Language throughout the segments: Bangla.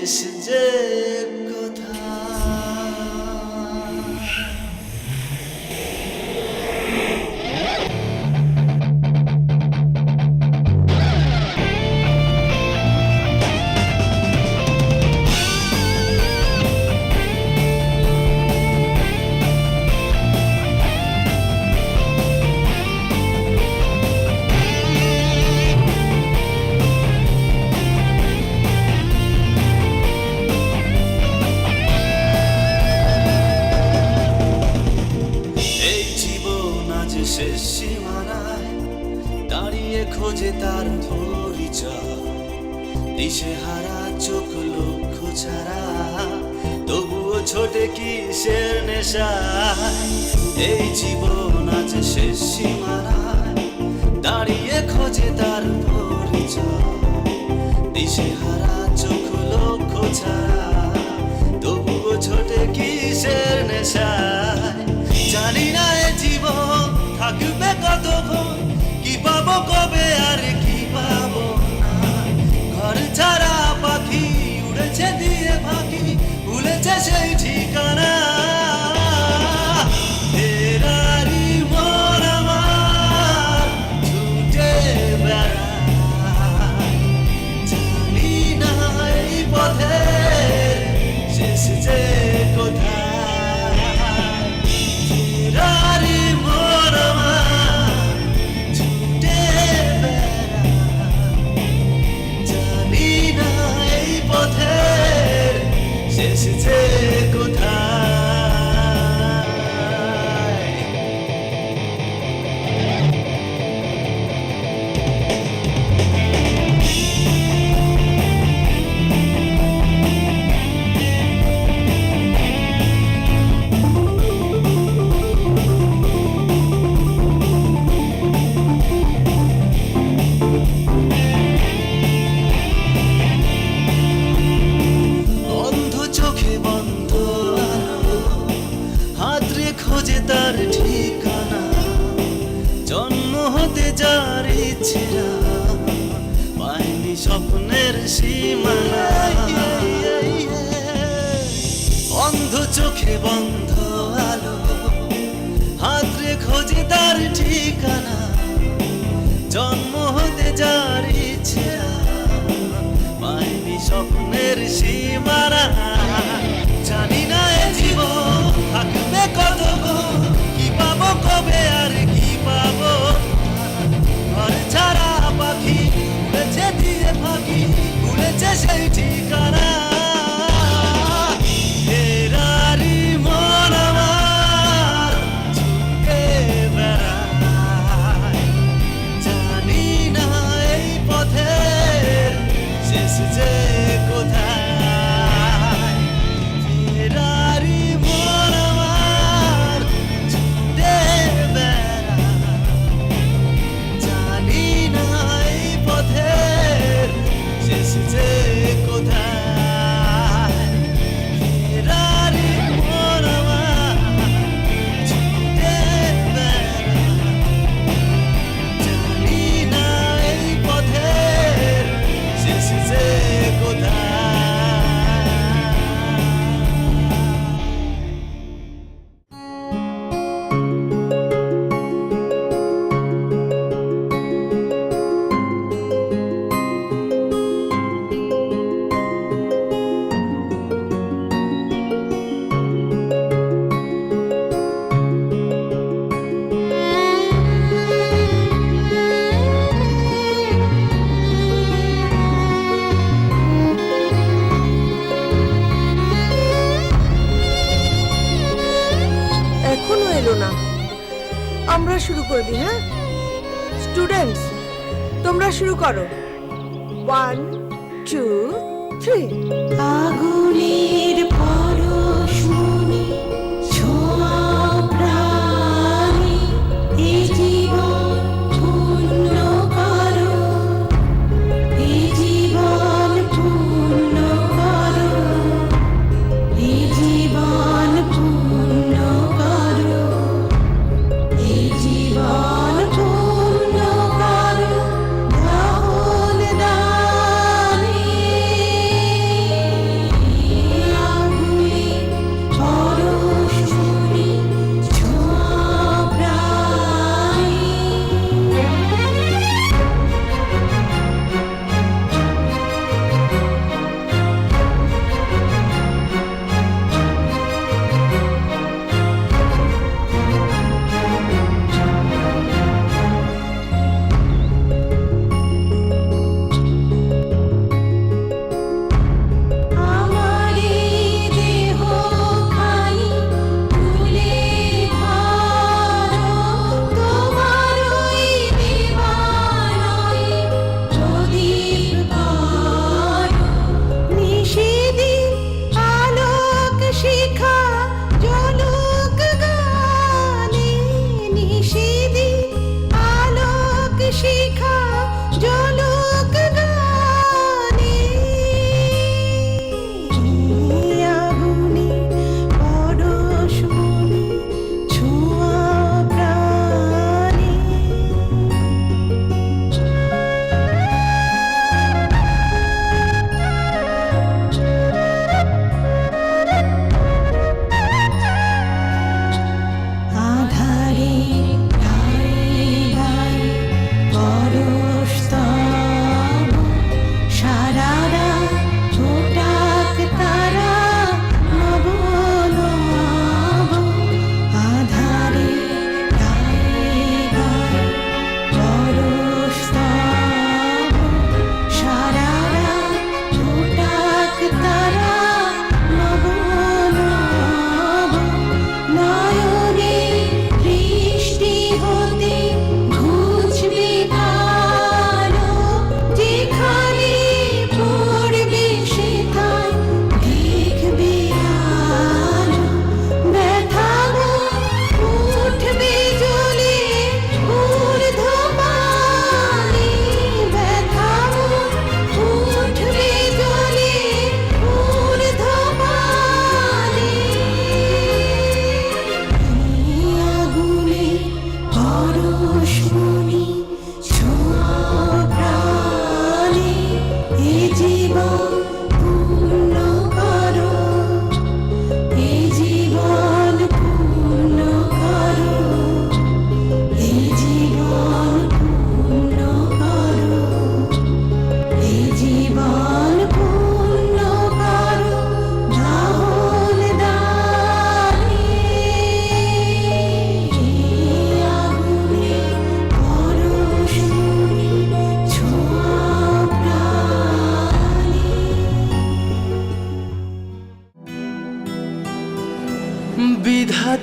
শেষ যে কথা। শেষ সীমানায় দাঁড়িয়ে খোঁজে তার পরিচয়, দিশেহারা চোখ লক্ষ্য ছাড়া, তবুও ছোটে কিসের নেশায়। এই জীবন আজ শেষ সীমানায় দাঁড়িয়ে খোঁজে তার পরিচয়, দিশেহারা চোখ লক্ষ্য ছাড়া, তবুও ছোটে কিসের নেশায়। জানি না এ জীবন থাকবে কতক্ষণ, কি পাবো কবে আর কি পাবো না। ঘর ছাড়া পাখি উড়েছে দিয়ে ফাঁকি, ভুলেছে সেই ঠিকানা। ফেরারি মন আমার ছুটে বেড়ায়, জানি না এই পথের শেষ যে কোথায়। ফেরারি মন আমার ছুটে বেড়ায়, জানি না এই পথের শেষ যে কোথায়। খোঁজে তার ঠিকানা, জন্ম হতে যার ইচ্ছেরা পায়নি স্বপ্নের সীমানা। অন্ধ চোখে বন্ধ আলো, হাত রে খোঁজে তার ঠিকানা, জন্ম হতে যার ইচ্ছেরা পায়নি স্বপ্নের সীমানা। জানি না এ জীবন থাকবে কতক্ষণ, কি পাবো কবে আর কি পাবো। ঘর ছাড়া পাখি উড়েছে দিয়ে ফাঁকি, ভুলেছে সেই ঠিকানা। ফেরারি মন আমার ছুটে বেড়ায়, জানি না এই পথের শেষ যে কোথায়। ফেরারি মন আমার ছুটে বেড়ায়, জানি না এই পথের শেষ যে কোথায়। ফেরারি মন আমার ছুটে বেড়ায়, জানি না এই পথের শেষ যে কোথায়। এখনো এলো না, আমরা শুরু করে দিই। হ্যাঁ স্টুডেন্টস, তোমরা শুরু করো। 1 2 3। আগুনের পরশমণি ছোঁয়া প্রাণে, এ জীবন পূর্ণ করো, এ জীবন পূর্ণ করো, এ জীবন পূর্ণ করো, এ জীবন পূর্ণ করো।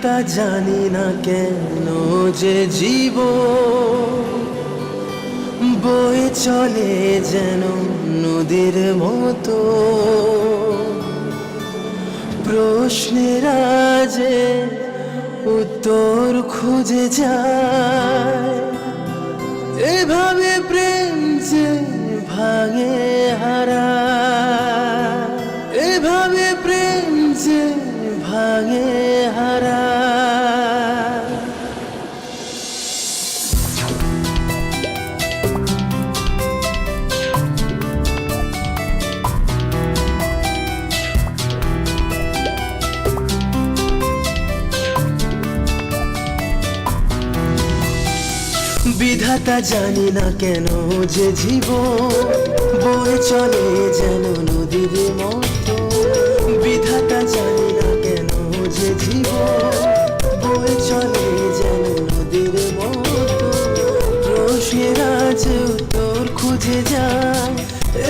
বিধাতা জানি না কেন যে জীব বয়ে চলে যেন নদীর মতো, প্রশ্নের যে উত্তর খুঁজে যায়, এভাবে প্রেম যে ভাঙে হারায়, এভাবে প্রেম যে ভাঙে হারায়। বিধাতা জানি না কেন যে জীবন বয়ে চলে যেন নদীর মতো, বিধাতা জানি না কেন যে জীবন বয়ে চলে যেন নদীর মতো, প্রশ্নের যে উত্তর খুঁজে যায়,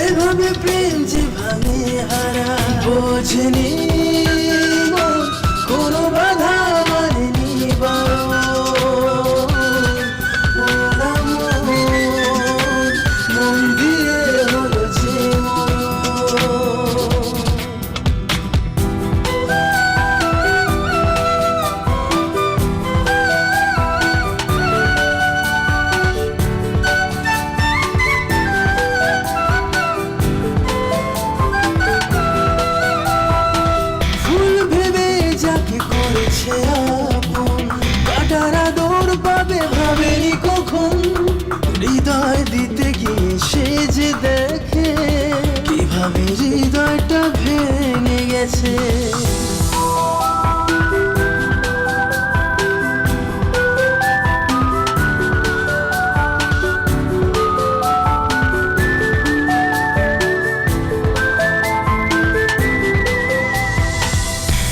এভাবে প্রেম যে ভাঙে হারায়। বোঝেনি মন কোনো বাধা মানেনি মন দিয়ে হলো যে ফুল ভেবে যাকে করেছে আপন, কাটার আদর পাবে ভাবেনি কখন, হৃদয় দিতে গিয়ে সে যে দেখে কিভাবে হৃদয়টা ভেঙে গেছে।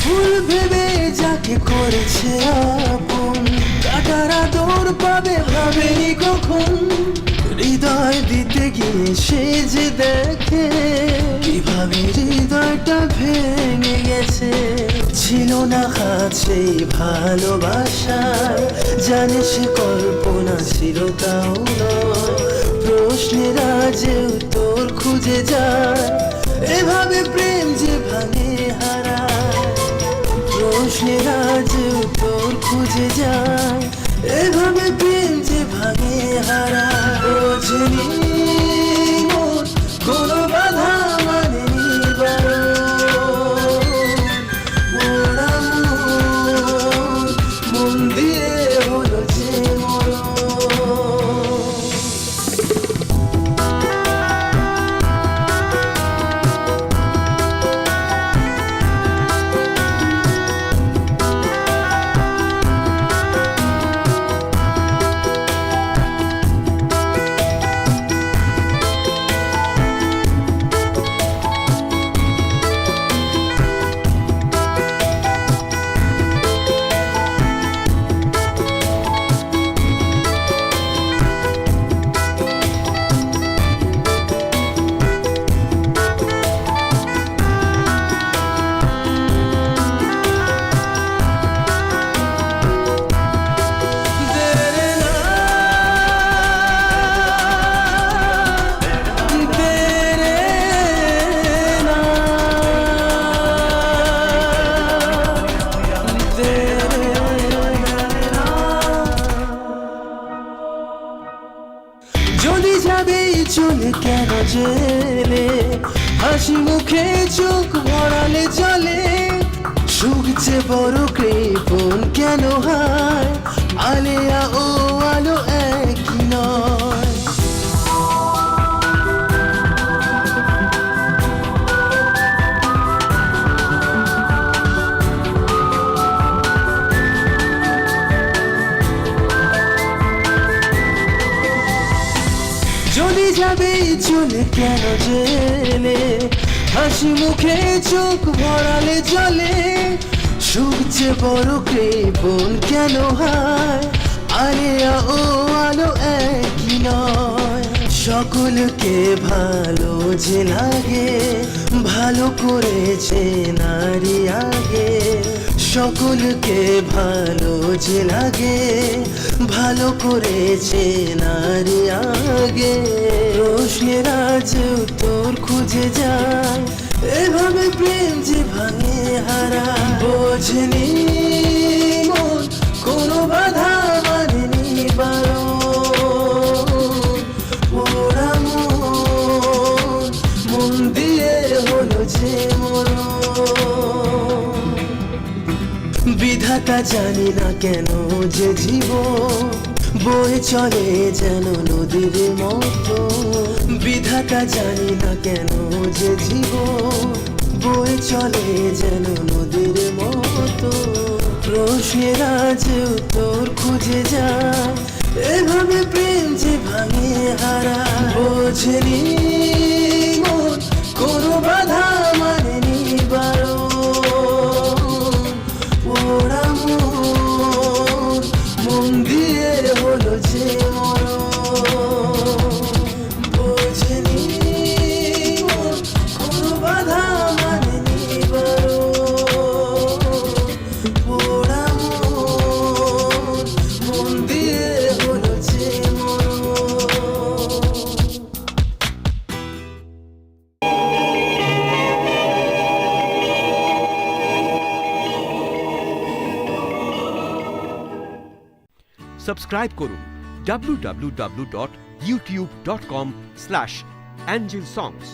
ফুল ভেবে যাকে করেছে আপন, কাটার আদর পাবে ভাবেনি কখন, হৃদয় দিতে গিয়ে সে যে দেখে কিভাবে হৃদয়টা ভেঙে গেছে। ছিল না হাত সেই ভালোবাসায়, জানে সে কল্পনা ছিল তাও নয়, প্রশ্নের যে উত্তর খুঁজে যায়, এভাবে প্রেম যে ভাঙে হারায়, প্রশ্নের যে উত্তর খুঁজে যায়, এভাবে প্রেম যে ভাঙে হারায়। বোঝেনি মন কোনো বাধা মানেনি ওরা মন দিয়ে হলো যে মরণ। যদি যাবে চলে কেন জেলে, হাসি মুখে চোখ ভরালে চলে, সুখ যে বড় কৃপণ কেন হয়, আলেয়া ও আলো একই নয়। যদি যাবে চলে কেন জেলে, হাসি মুখে চোখ ভরালে চলে, সুখ যে বড় কৃপণ কেন হয়, আলেয়া ও আলো একই নয়। সকলকে ভালো যে লাগে, ভালো করেছে নারী আগে, সকলকে ভালো যে লাগে, ভালো করেছে নারী আগে। প্রশ্নের আজ উত্তর খুঁজে যায়, এভাবে প্রেম যে ভাঙে হারায়। বোঝেনি মন কোনো বাধা মানেনি বারণ, ওরা মন দিয়ে হলো যে মরণ। বিধাতা জানি না কেন যে জীবন বয়ে চলে যেন নদীর মতো। বিধাতা জানি না কেন যে জীবন বয়ে চলে যেন নদীর মতো। প্রশ্নের আজ উত্তর খুঁজে যায়, এভাবে প্রেম যে ভাঙে হারায়। বোঝেনি মন কোনো বাধা মানেনি বারণ, ওরা মন দিয়ে হলো যে মরণ। বোঝেনি মন কোনো বাধা মানেনি বারণ, ওরা মন দিয়ে হলো যে মরণ। সাবস্ক্রাইব করুন www.youtube.com/angelsongs